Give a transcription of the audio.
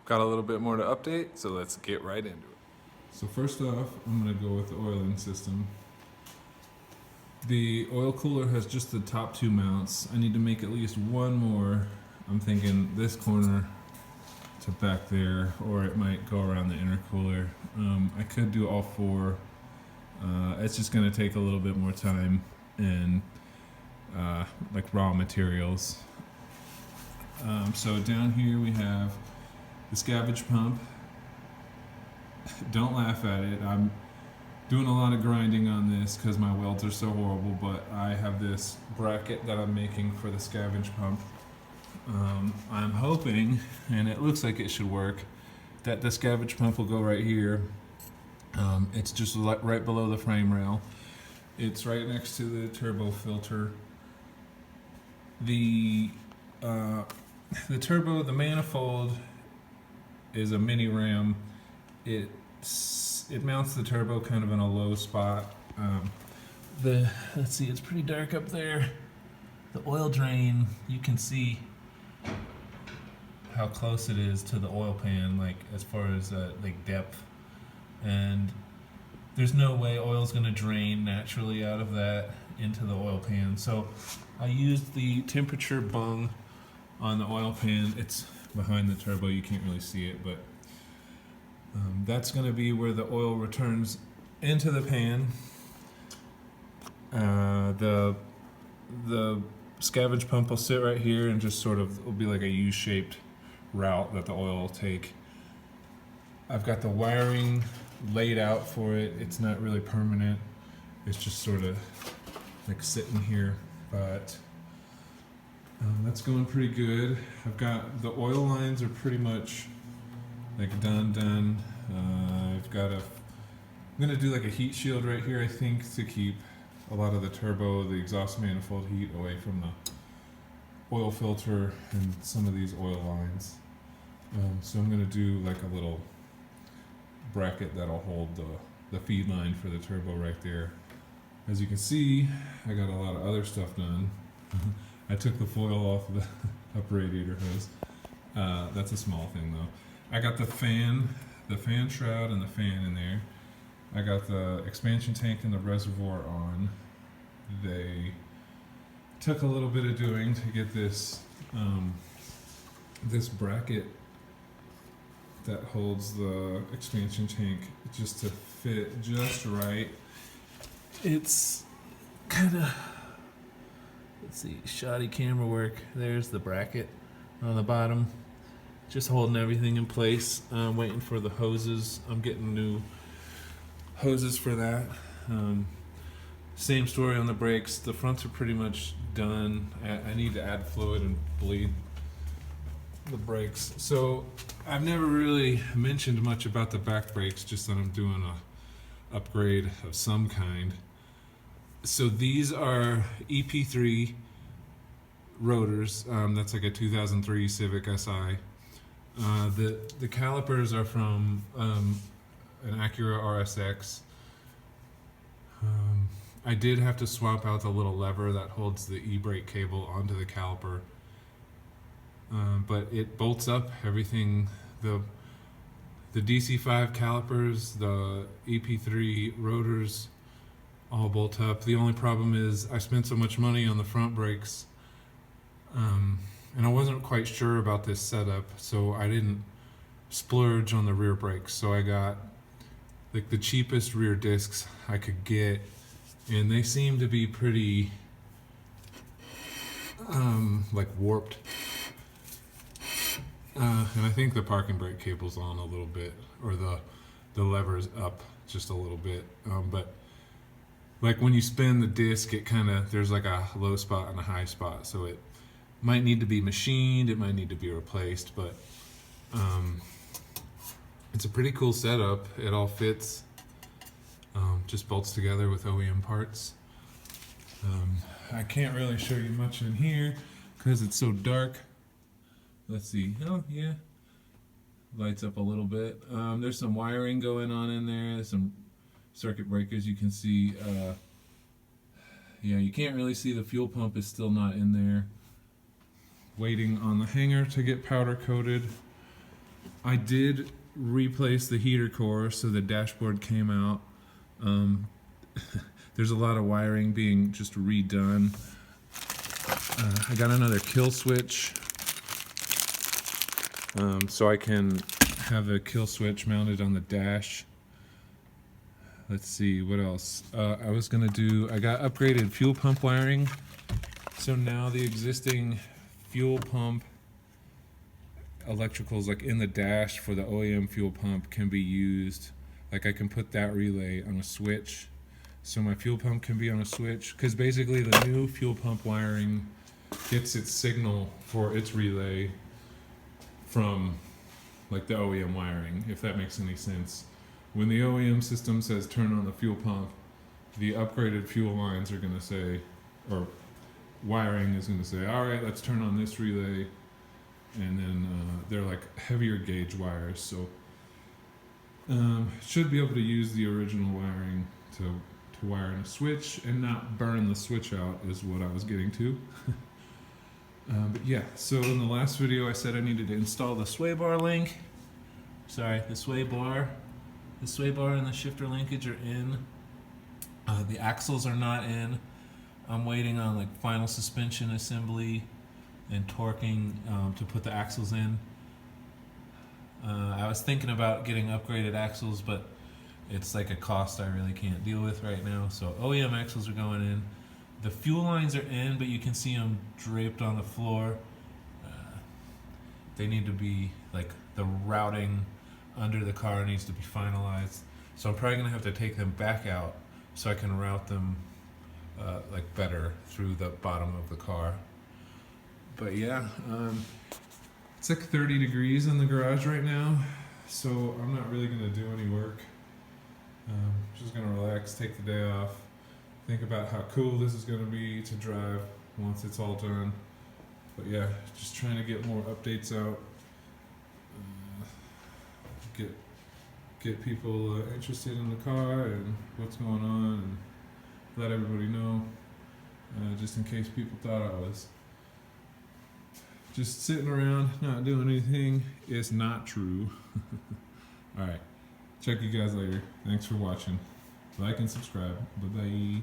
got a little bit more to update, so let's get right into it. So first off, I'm gonna go with the oiling system. The oil cooler has just the top two mounts. I need to make at least one more. I'm thinking this corner to back there, or it might go around the intercooler. I could do all four. It's just gonna take a little bit more time and like raw materials. So down here we have the scavenge pump. Don't laugh at it. I'm doing a lot of grinding on this because my welds are so horrible, but I have this bracket that I'm making for the scavenge pump. I'm hoping, and it looks like it should work, that the scavenge pump will go right here. It's just right below the frame rail. It's right next to the turbo filter. The turbo, the manifold is a mini ram. It mounts the turbo kind of in a low spot. Let's see, it's pretty dark up there. The oil drain, you can see how close it is to the oil pan, like as far as like depth. And there's no way oil's gonna drain naturally out of that into the oil pan. So I used the temperature bung on the oil pan. It's behind the turbo, you can't really see it, but that's going to be where the oil returns into the pan. The scavenge pump will sit right here and just sort of will be like a U-shaped route that the oil will take. I've got the wiring laid out for it. It's not really permanent. It's just sort of like sitting here, but that's going pretty good. I've got the oil lines are pretty much like done. I'm gonna do like a heat shield right here, I think, to keep a lot of the turbo, the exhaust manifold heat away from the oil filter and some of these oil lines. So I'm gonna do like a little bracket that'll hold the feed line for the turbo right there. As you can see, I got a lot of other stuff done. I took the foil off the upper radiator hose. That's a small thing though. I got the fan shroud and the fan in there. I got the expansion tank and the reservoir on. They took a little bit of doing to get this this bracket that holds the expansion tank just to fit just right. It's kind of, let's see, shoddy camera work. There's the bracket on the bottom, just holding everything in place. I'm waiting for the hoses. I'm getting new hoses for that. Same story on the brakes. The fronts are pretty much done. I need to add fluid and bleed the brakes. So I've never really mentioned much about the back brakes, just that I'm doing a upgrade of some kind. So these are EP3 rotors. That's like a 2003 Civic Si. The calipers are from an Acura RSX. I did have to swap out the little lever that holds the e-brake cable onto the caliper, but it bolts up everything. The DC5 calipers, the EP3 rotors, all bolt up. The only problem is I spent so much money on the front brakes, and I wasn't quite sure about this setup, so I didn't splurge on the rear brakes. So I got like the cheapest rear discs I could get, and they seem to be pretty like warped. And I think the parking brake cable's on a little bit, or the lever's up just a little bit. But like when you spin the disc, it kind of, there's like a low spot and a high spot, so it might need to be machined, it might need to be replaced, but it's a pretty cool setup. It all fits, just bolts together with OEM parts. I can't really show you much in here because it's so dark. Let's see. Oh yeah, lights up a little bit. There's some wiring going on in there. There's some circuit breakers you can see. Yeah, you can't really see the fuel pump is still not in there. Waiting on the hanger to get powder coated. I did replace the heater core, so the dashboard came out. There's a lot of wiring being just redone. I got another kill switch, so I can have a kill switch mounted on the dash. Let's see, what else? I got upgraded fuel pump wiring. So now the existing fuel pump electricals like in the dash for the OEM fuel pump can be used. Like I can put that relay on a switch. So my fuel pump can be on a switch, because basically the new fuel pump wiring gets its signal for its relay from like the OEM wiring, if that makes any sense. When the OEM system says turn on the fuel pump, the upgraded fuel lines are going to say, or wiring is going to say, all right, let's turn on this relay. And then they're like heavier gauge wires, so should be able to use the original wiring to wire in a switch and not burn the switch out is what I was getting to. But yeah, so in the last video I said I needed to install the sway bar link. Sorry, the sway bar. The sway bar and the shifter linkage are in. The axles are not in. I'm waiting on like final suspension assembly and torquing to put the axles in. I was thinking about getting upgraded axles, but it's like a cost I really can't deal with right now. So OEM axles are going in. The fuel lines are in, but you can see them draped on the floor. They need to be, like, the routing under the car needs to be finalized. So I'm probably gonna have to take them back out so I can route them like better through the bottom of the car. But yeah, it's like 30 degrees in the garage right now, so I'm not really gonna do any work. Just gonna relax, take the day off, think about how cool this is gonna be to drive once it's all done. But yeah, just trying to get more updates out, get people interested in the car and what's going on, and let everybody know, just in case people thought I was just sitting around not doing anything. It's not true. Alright, check you guys later. Thanks for watching. Like and subscribe. Bye bye.